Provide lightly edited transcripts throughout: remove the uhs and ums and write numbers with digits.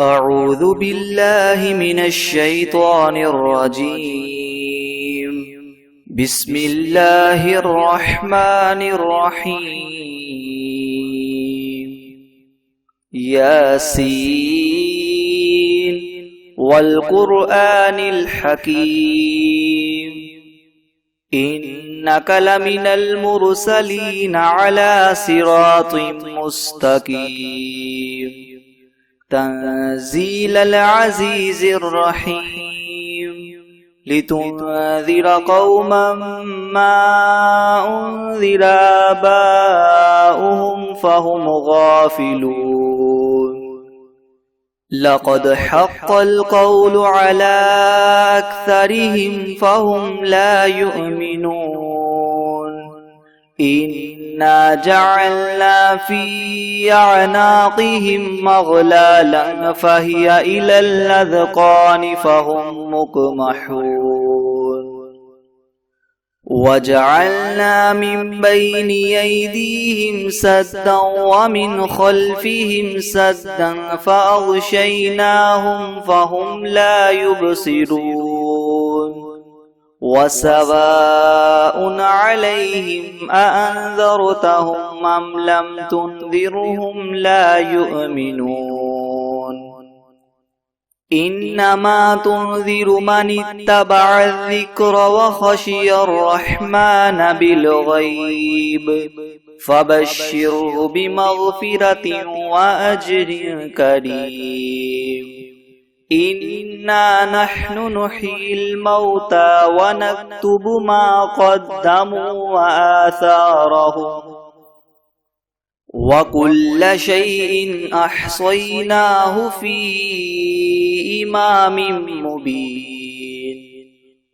أعوذ بالله من الشيطان الرجيم. بسم الله الرحمن الرحيم. ياسين والقرآن الحكيم إنك لمن المرسلين على صراط مستقيم تنزيل العزيز الرحيم لتنذر قوما ما أنذر آباؤهم فهم غافلون. لقد حق القول على أكثرهم فهم لا يؤمنون. إنا جعلنا في أعناقهم مغلالا فهي إلى الأذقان فهم مقمحون. وجعلنا من بين أيديهم سدا ومن خلفهم سدا فأغشيناهم فهم لا يبصرون. وسواء عليهم أأنذرتهم أم لم تنذرهم لا يؤمنون. إنما تنذر من اتبع الذكر وخشي الرحمن بالغيب فبشره بمغفرة وأجر كريم. إنا نحن نحيي الموتى ونكتب ما قدموا وآثارهم وكل شيء أحصيناه في إمام مبين.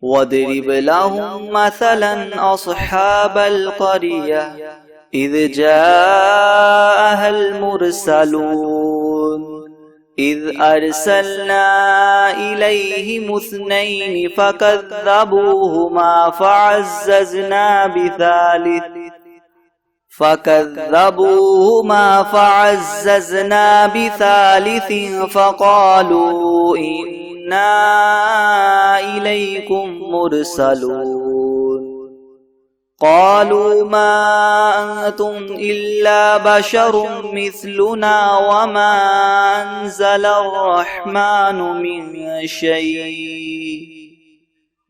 واضرب لهم مثلا أصحاب القرية إذ جاءها المرسلون إذ أرسلنا إليهم اثنين فكذبوهما فعززنا بثالث فقالوا إنا إليكم مرسلون. قالوا ما أنتم إلا بشر مثلنا وما أنزل الرحمن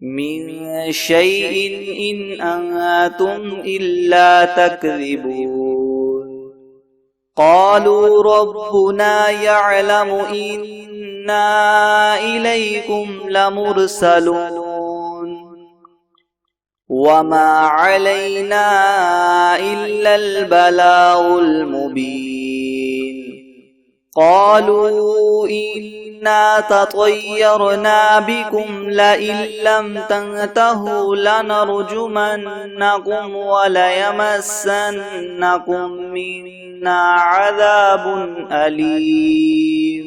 من شيء إن أنتم إلا تكذبون. قالوا ربنا يعلم إنا إليكم لمرسلون وما علينا إلا البلاغ المبين. قالوا إنا تطيرنا بكم لئن لم تنتهوا لنرجمنكم وليمسنكم منا عذاب أليم.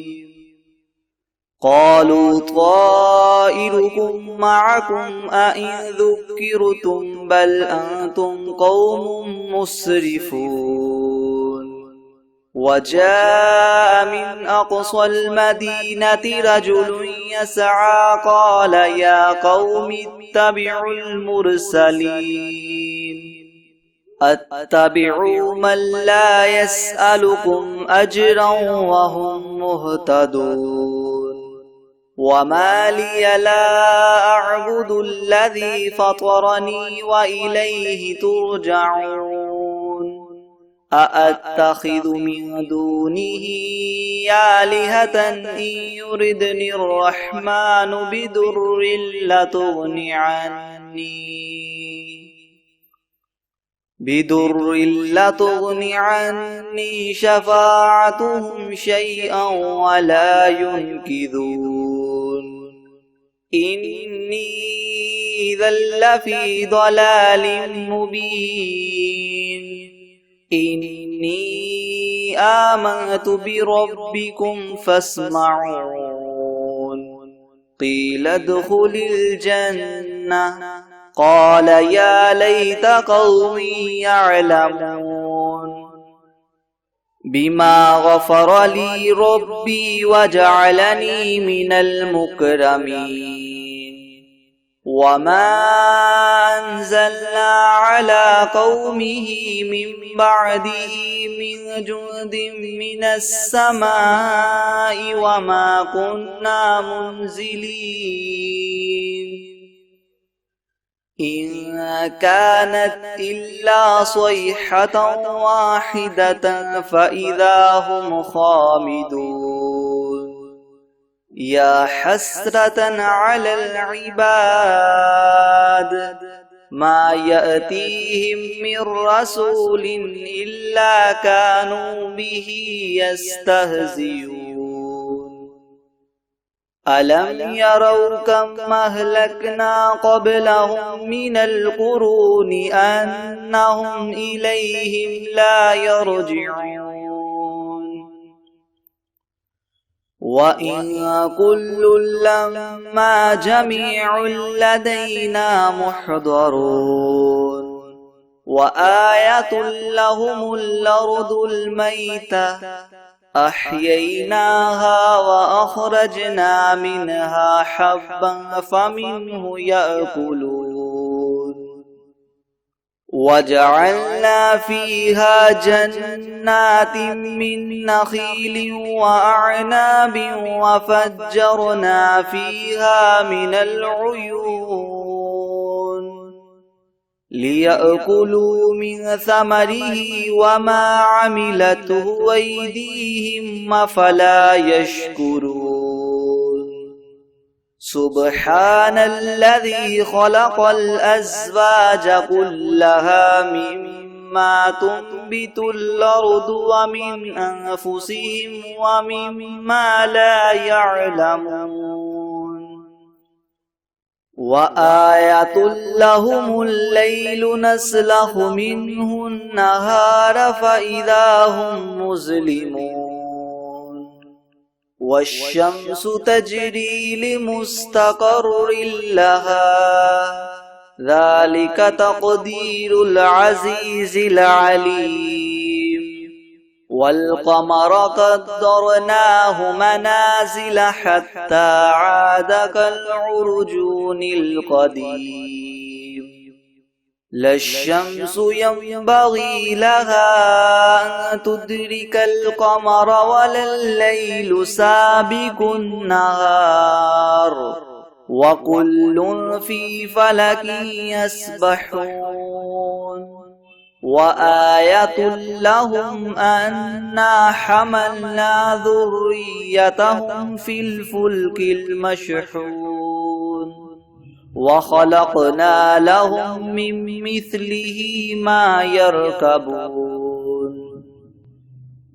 قالوا طائركم معكم أئن ذكرتم بل أنتم قوم مسرفون. وجاء من أقصى المدينة رجل يسعى قال يا قوم اتبعوا المرسلين أتبعوا من لا يسألكم أجرا وهم مهتدون. وما لي لا أعبد الذي فطرني وإليه ترجعون. أأتخذ من دونه آلهة إن يردني الرحمن بدر لتغن عني شفاعتهم شيئا ولا ينقذون. إني إذا لفي ضلال مبين. إني آمنت بربكم فاسمعون. قيل ادخل الجنة قال يا ليت قومي يعلمون. بما غفر لي ربي وجعلني من المكرمين وما أنزلنا على قومه من بعده من جند من السماء وما كنا منزلين إن كانت إلا صيحة واحدة فإذا هم خامدون يا حسرة على العباد ما يأتيهم من رسول إلا كانوا به يستهزئون ألم يروا كم أهلكنا قبلهم من القرون أنهم إليهم لا يرجعون وإن كل لما جميع لدينا محضرون وآية لهم الأرض الميتة أحييناها وأخرجنا منها حبا فمنه يأكلون وجعلنا فيها جنات من نخيل وأعناب وفجرنا فيها من العيون ليأكلوا من ثمره وما عملته أيديهم أفلا يشكرون سبحان الذي خلق الأزواج كلها مما تنبت الأرض ومن أنفسهم ومما لا يعلمون وآية لهم الليل نسلخ منه النهار فإذا هم مظلمون والشمس تجري لمستقر لها ذلك تقدير العزيز العليم والقمر قدرناه منازل حتى عاد كالعرجون القديم لا الشمس ينبغي لها أن تدرك القمر ولا الليل سابق النهار وكل في فلك يسبحون وآية لهم أنا حملنا ذريتهم في الفلك المشحون وخلقنا لهم من مثله ما يركبون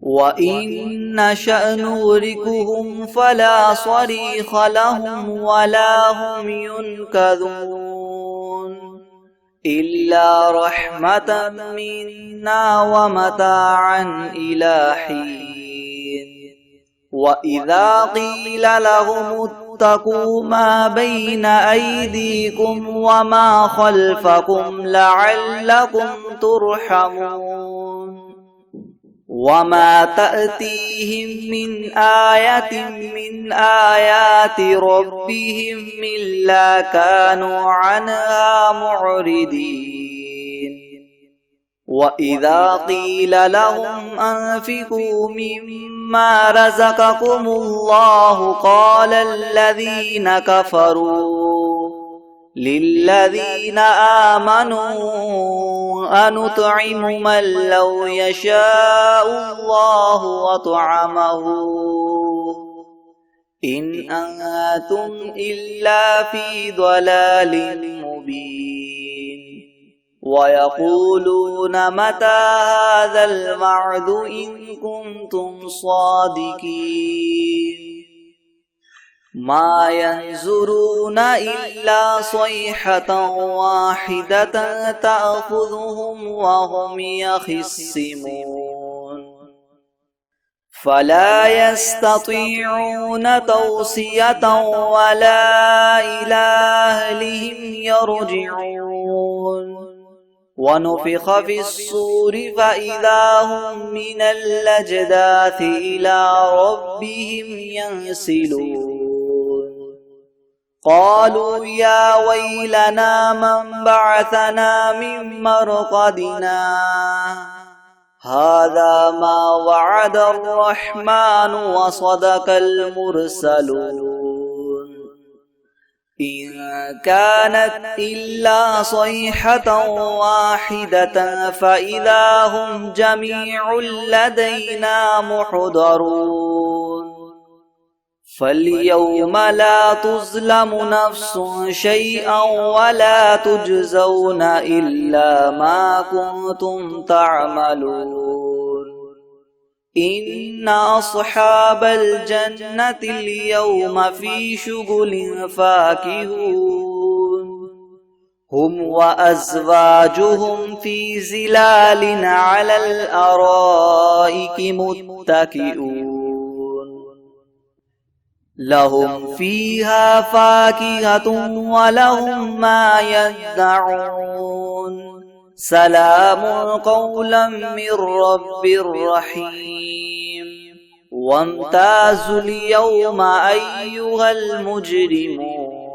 وإن نشأ نغرقهم فلا صريخ لهم ولا هم ينقذون إلا رحمة منا ومتاعا إلى حين وإذا قيل لهم اتقوا ما بين أيديكم وما خلفكم لعلكم ترحمون وما تأتيهم من آية من آيات ربهم إلا كانوا عنها معرضين وإذا قيل لهم أنفقوا مما رزقكم الله قال الذين كفروا للذين آمنوا أنطعم من لو يشاء الله وطعمه إن أنتم إلا في ضلال مبين ويقولون متى هذا الوعد إن كنتم صادقين ما ينظرون إلا صيحة واحدة تأخذهم وهم يخصمون فلا يستطيعون توصية ولا إلى أهلهم يرجعون ونفخ في الصور فإذا هم من الأجداث إلى ربهم ينسلون قالوا يا ويلنا من بعثنا من مرقدنا هذا ما وعد الرحمن وصدق المرسلون إن كانت إلا صيحة واحدة فإذا هم جميع لدينا محضرون فاليوم لا تظلم نفس شيئا ولا تجزون إلا ما كنتم تعملون إن أصحاب الجنة اليوم في شغل فاكهون هم وأزواجهم في ظلال على الأرائك متكئون لهم فيها فاكهة ولهم ما يدعون سلام قولا من رب رحيم وامتازوا اليوم أيها المجرمون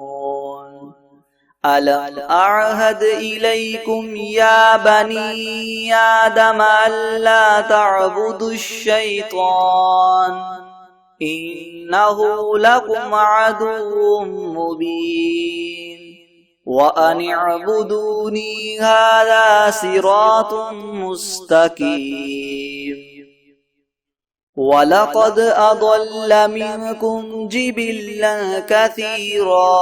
ألم أعهد إليكم يا بني آدم ألا تعبدوا الشيطان إنه لكم عدو مبين وأن اعبدوني هذا صراط مستقيم ولقد أضل منكم جبلا كثيرا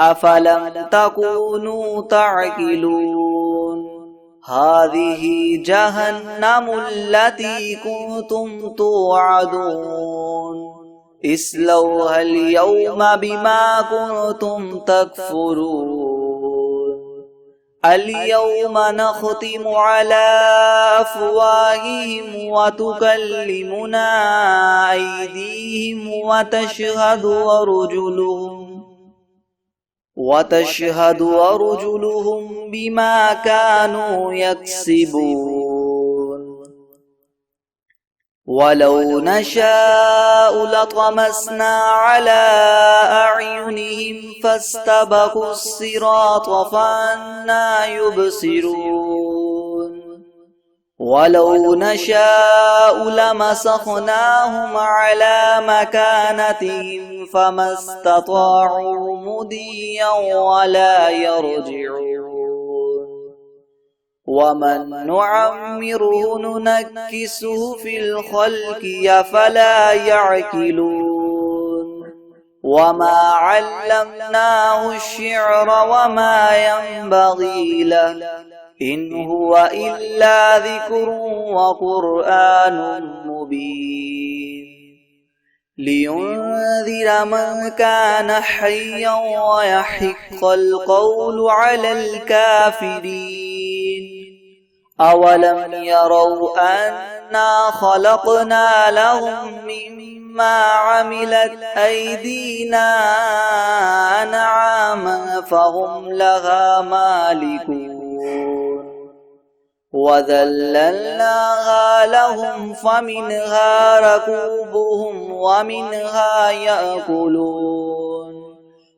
أفلم تكونوا تعقلون هذه جهنم التي كنتم توعدون اصلوها اليوم بما كنتم تكفرون اليوم نختم على أفواههم وتكلمنا أيديهم وتشهد أرجلهم بما كانوا يكسبون ولو نشاء لطمسنا على أعينهم فاستبقوا الصراط فأنى يبصرون ولو نشاء لمسخناهم على مكانتهم فما استطاعوا مضيا ولا يرجعون ومن نعمره ننكسه في الخلق أفلا يعقلون وما علمناه الشعر وما ينبغي له إن هو إلا ذكر وقرآن مبين لينذر من كان حيا ويحق القول على الكافرين أولم يروا أنا خلقنا لهم مما عملت أيدينا أنعاما فهم لها مالكون وذللناها لهم فمنها ركوبهم ومنها يأكلون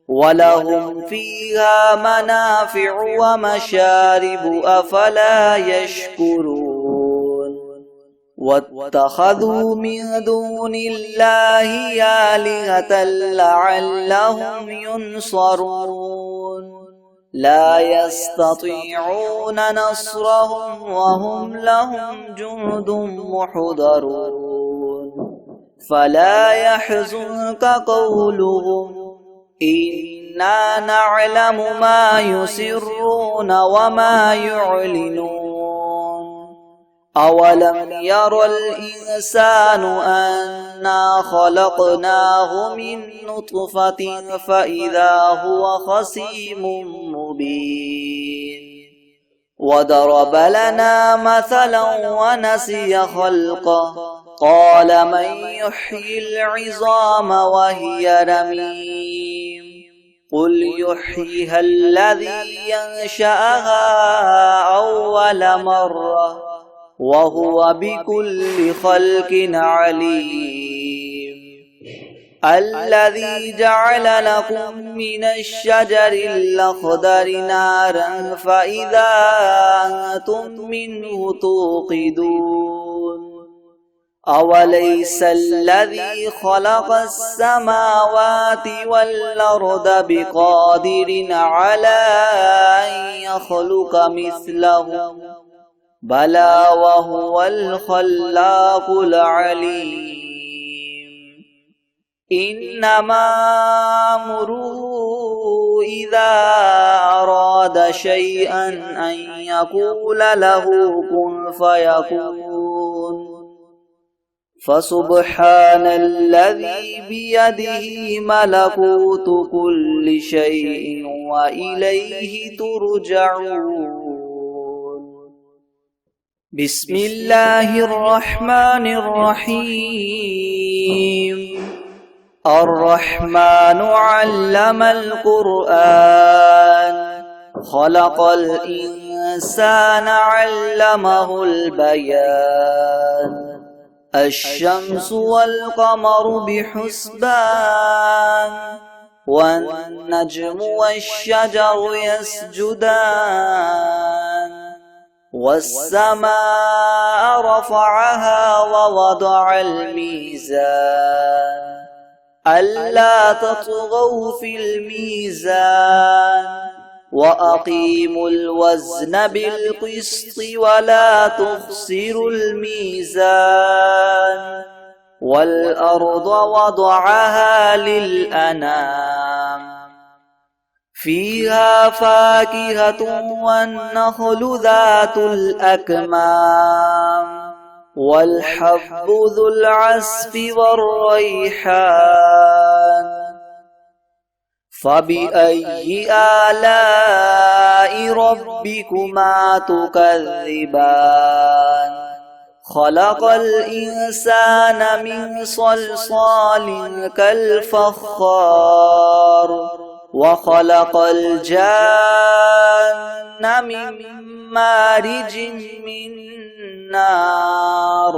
ولهم فيها منافع ومشارب أفلا يشكرون واتخذوا من دون الله آلهة لعلهم ينصرون لا يستطيعون نصرهم وهم لهم جند محضرون فلا يحزنك قولهم إنا نعلم ما يسرون وما يعلنون أولم ير الإنسان أنا خلقناه من نطفة فإذا هو خصيم مبين وضرب لنا مثلا ونسي خلقه قال من يحيي العظام وهي رميم قل يحييها الذي ينشأها أول مرة وهو بكل خلق عليم. الذي جعل لكم من الشجر الأخضر نارا فإذا أنتم منه توقدون. أوليس الذي خلق السماوات والأرض بقادر على أن يخلق مثلهم بلى وهو الخلاق العليم. إنما أمره إذا أراد شيئا أن يقول له كن فيكون. فسبحان الذي بيده ملكوت كل شيء وإليه ترجعون. بسم الله الرحمن الرحيم. الرحمن علم القرآن خلق الإنسان علمه البيان. الشمس والقمر بحسبان والنجم والشجر يسجدان. والسماء رفعها ووضع الميزان ألا تطغوا في الميزان وأقيموا الوزن بالقسط ولا تخسروا الميزان. والأرض وضعها للأنام فيها فاكهة والنخل ذات الأكمام والحب ذو العصف والريحان. فبأي آلاء ربكما تكذبان. خلق الإنسان من صلصال كالفخار وخلق الجان من مارج من نار.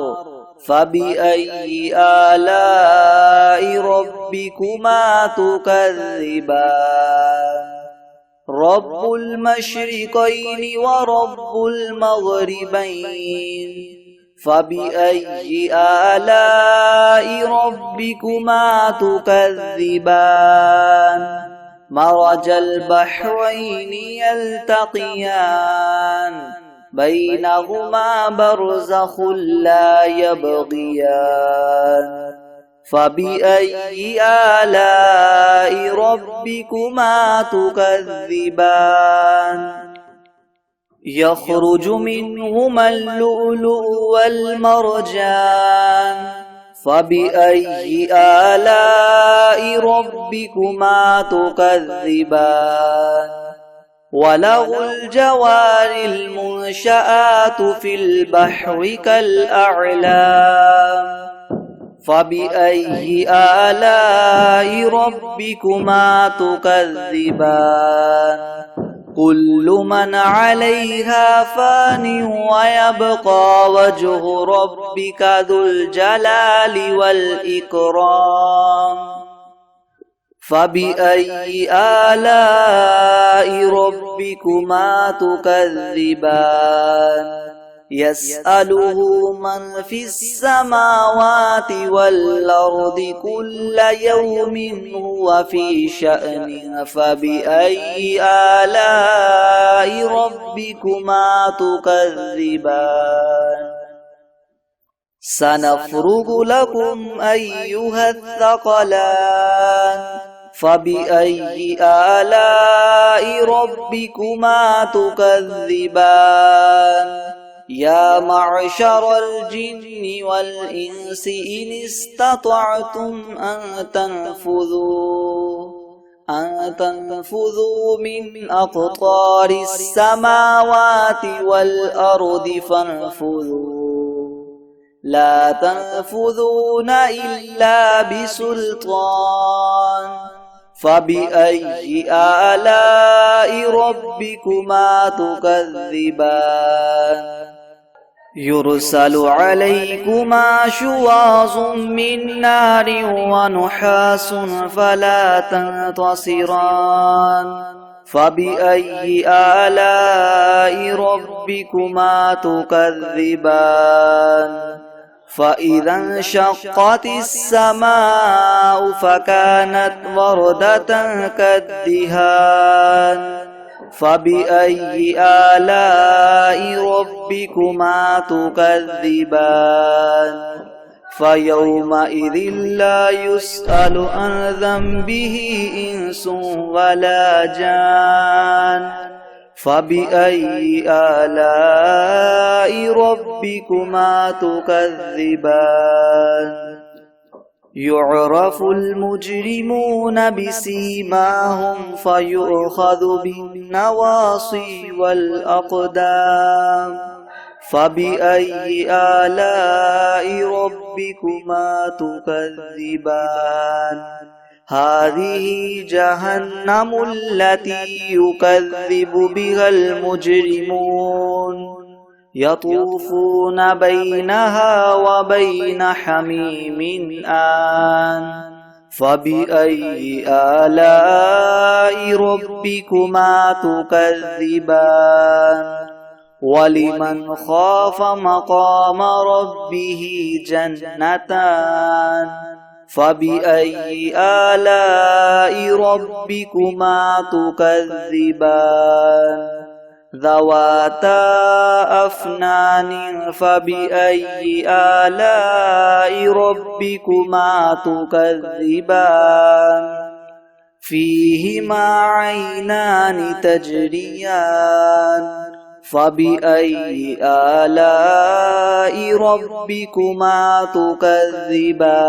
فبأي آلاء ربكما تكذبان. رب المشرقين ورب المغربين. فبأي آلاء ربكما تكذبان. مرج البحرين يلتقيان بينهما برزخ لا يبغيان. فبأي آلاء ربكما تكذبان. يخرج منهما اللؤلؤ والمرجان. فبأي آلاء ربكما تكذبان. وله الجوار المنشآت في البحر كالأعلام. فبأي آلاء ربكما تكذبان. كل من عليها فان ويبقى وجه ربك ذو الجلال والإكرام. فبأي آلاء ربكما تكذبان. يسأله من في السماوات والأرض كل يوم هو في شأن. فبأي آلاء ربكما تكذبان. سنفرغ لكم أيها الثقلان. فبأي آلاء ربكما تكذبان. يا معشر الجن والإنس إن استطعتم أن تنفذوا من أقطار السماوات والأرض فانفذوا لا تنفذون إلا بسلطان. فبأي آلاء ربكما تكذبان يرسل عليكما شواظ من نار ونحاس فلا تنتصران فبأي آلاء ربكما تكذبان فإذا انشقت السماء فكانت وردة كالدهان فبأي آلاء ربكما تكذبان فيومئذ لا يسأل عن ذنبه إنس ولا جان فبأي آلاء ربكما تكذبان يعرف المجرمون بسيماهم فيؤخذ بالنواصي والأقدام فبأي آلاء ربكما تكذبان هذه جهنم التي يكذب بها المجرمون يطوفون بينها وبين حميم آن فبأي آلاء ربكما تكذبان ولمن خاف مقام ربه جنتان فبأي آلاء ربكما تكذبان ذواتا أفنان فبأي آلاء ربكما تكذبان فيهما عينان تجريان فبأي آلاء ربكما تكذبان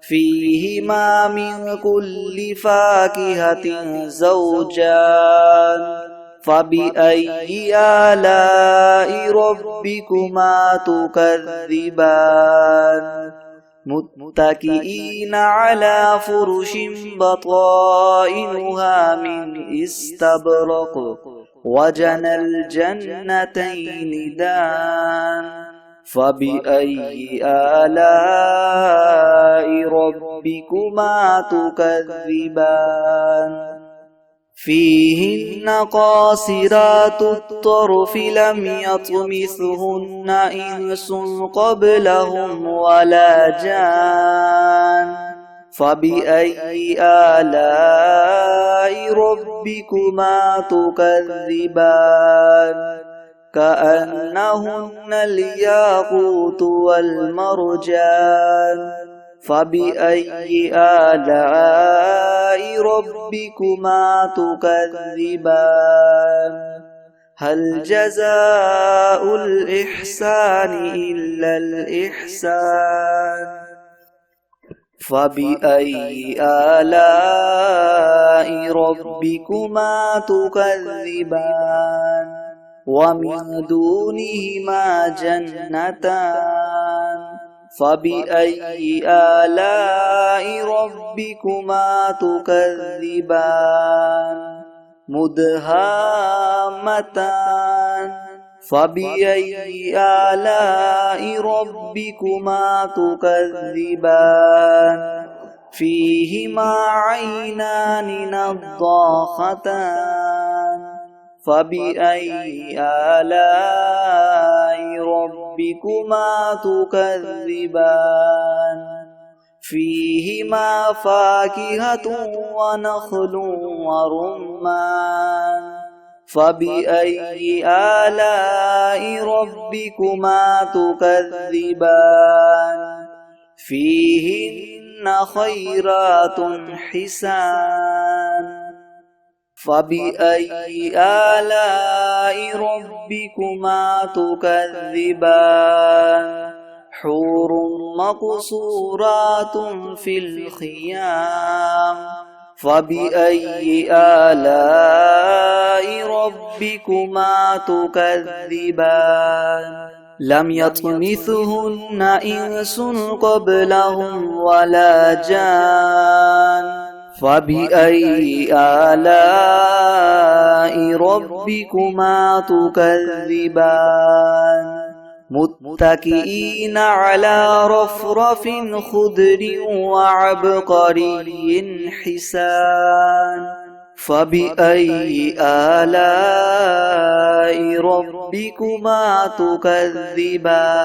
فيهما من كل فاكهة زوجان فبأي آلاء ربكما تكذبان متكئين على فرش بطائنها من استبرق وجنى الجنتين دان فبأي آلاء ربكما تكذبان فيهن قاصرات الطرف لم يطمثهن إنس قبلهم ولا جان فبأي آلاء ربكما تكذبان كأنهن الياقوت والمرجان فبأي آلاء ربكما تكذبان هل جزاء الإحسان إلا الإحسان فبأي آلاء ربكما تكذبان ومن دونهما جنتان فبأي آلاء ربكما تكذبان مدهامتان فبأي آلاء ربكما تكذبان فيهما عينان نضاختان فبأي آلاء ربكما تكذبان فيهما فاكهة ونخل ورمان فبأي آلاء ربكما تكذبان فيهن خيرات حسان فبأي آلاء ربكما تكذبان حور مقصورات في الخيام فبأي آلاء ربكما تكذبان لم يطمثهن إنس قبلهم ولا جان فبأي آلاء ربكما تكذبان متكئين على رفرف خضر وعبقري حسان فبأي آلاء ربكما تكذبان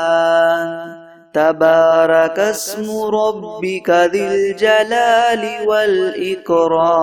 تبارك اسم ربك ذي الجلال والإكرام